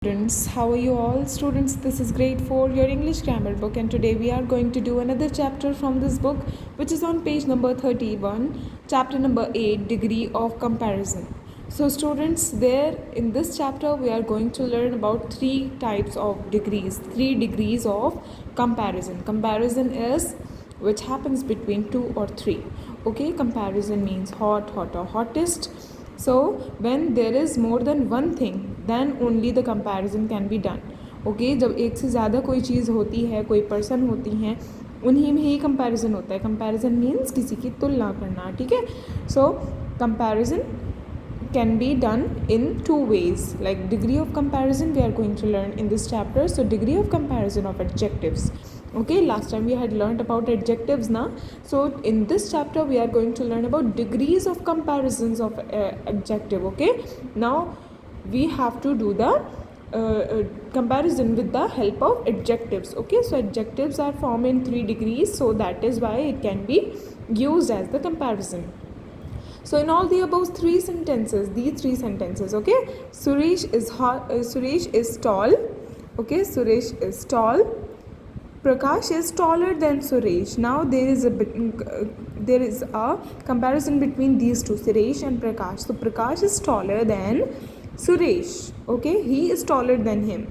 Students, how are you all? Students, this is grade 4, your English grammar book, and today we are going to do another chapter from this book, which is on page number 31, chapter number 8, degree of comparison. So, students, there in this chapter, we are going to learn about three types of degrees, 3 degrees of comparison. Comparison is which happens between 2 or 3. Okay, comparison means hot, hotter, hottest. So when there is more than one thing, then only the comparison can be done. Okay, जब एक से ज़्यादा कोई चीज़ होती है, कोई person होती हैं, उन्हीं में ही कंपैरिजन होता है. कंपैरिजन मीन्स किसी की तुलना करना. ठीक है. सो comparison can be done in 2 ways. Like degree of comparison we are going to learn in this chapter. So degree of comparison of adjectives. Okay, last time we had learned about adjectives now. So in this chapter we are going to learn about degrees of comparisons of adjective. Okay, now we have to do the comparison with the help of adjectives. Okay, so adjectives are formed in 3 degrees, so that is why it can be used as the comparison. So in all the above these 3 sentences, okay, Suresh is tall. Okay, Suresh is tall. Prakash is taller than Suresh. Now there is a comparison between these two, Suresh and Prakash. So Prakash is taller than Suresh. Okay, he is taller than him.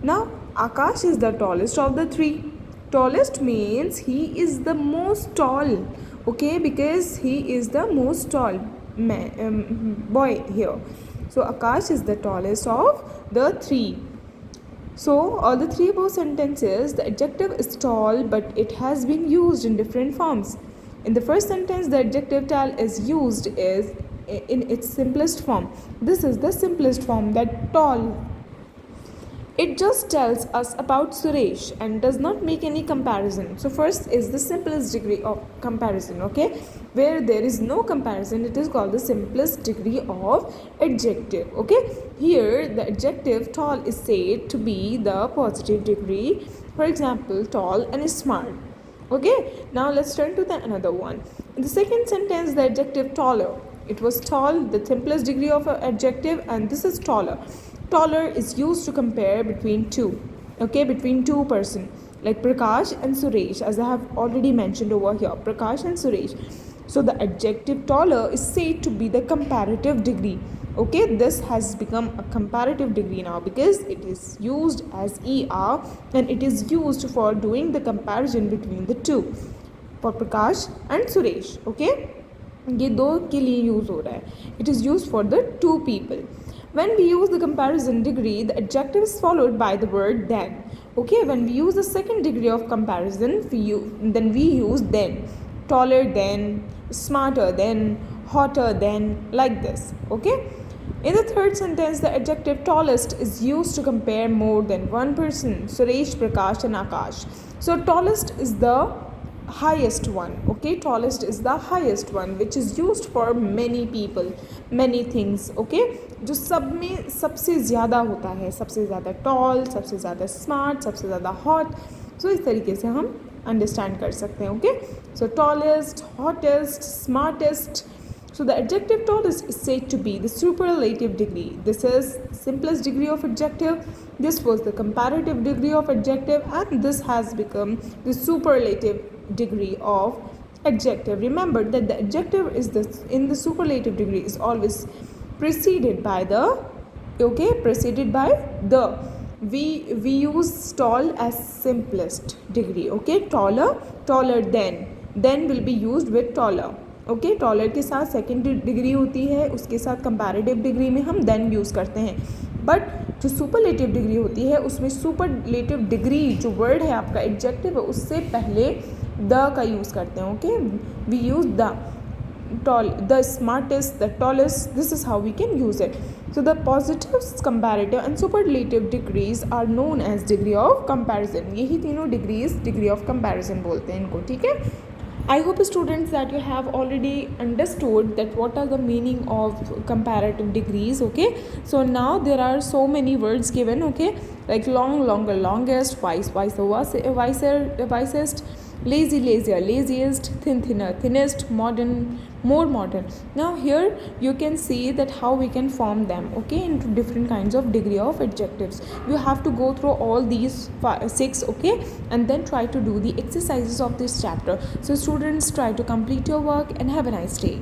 Now Akash is the tallest of the 3. Tallest means he is the most tall. Okay, because he is the most tall boy here. So Akash is the tallest of the 3. So all the 3 above sentences, the adjective is tall, but it has been used in different forms. In the first sentence, the adjective tall is used in its simplest form. This is the simplest form, that tall. It just tells us about Suresh and does not make any comparison. So first is the simplest degree of comparison, okay? Where there is no comparison, it is called the simplest degree of adjective, okay? Here, the adjective tall is said to be the positive degree. For example, tall and smart. Okay, now let's turn to the another one. In the second sentence, the adjective taller. It was tall, the simplest degree of adjective, and this is taller. Taller is used to compare between two, okay, between two person, like Prakash and Suresh, as I have already mentioned over here, Prakash and Suresh. So the adjective taller is said to be the comparative degree. Okay, this has become a comparative degree now because it is used as ER and it is used for doing the comparison between the two, for Prakash and Suresh. Okay, ये दो के लिए use हो रहा है. It is used for the two people. When we use the comparison degree, the adjective is followed by the word then. Okay, when we use the second degree of comparison, then we use then. Taller than, smarter than, hotter than, like this. Okay. In the third sentence, the adjective tallest is used to compare more than one person, Suresh, Prakash and Akash. So tallest is the highest one. Okay, tallest is the highest one, which is used for many people, many things. Okay, जो सब में सबसे ज़्यादा होता है, सबसे ज़्यादा tall, सबसे ज़्यादा smart, सबसे ज़्यादा hot. So इस तरीके से हम understand कर सकते हैं. Okay, so tallest, hottest, smartest. So the adjective tallest is said to be the superlative degree. This is simplest degree of adjective. This was the comparative degree of adjective, and this has become the superlative degree of adjective. Remember that the adjective is in the superlative degree is always preceded by the, okay, preceded by the. We use tall as simplest degree. Okay, taller than will be used with taller. Okay, taller के साथ second degree होती है, उसके साथ comparative degree में हम then use करते हैं. बट जो सुपरलेटिव डिग्री होती है उसमें सुपरलेटिव डिग्री जो वर्ड है आपका एडजेक्टिव है उससे पहले द का यूज़ करते हैं. Okay, we use the smartest, the tallest. This is how we can use it. So the positives, comparative and superlative degrees are known as degree of comparison. यही तीनों degrees degree of comparison बोलते हैं इनको. ठीक है. I hope students that you have already understood that what are the meaning of comparative degrees. Okay, so now there are so many words given. Okay, like long, longer, longest, wisest, lazy, lazier, laziest, thin, thinner, thinnest, modern, more modern. Now here you can see that how we can form them, okay, into different kinds of degree of adjectives. You have to go through all these six, okay, and then try to do the exercises of this chapter. So students, try to complete your work and have a nice day.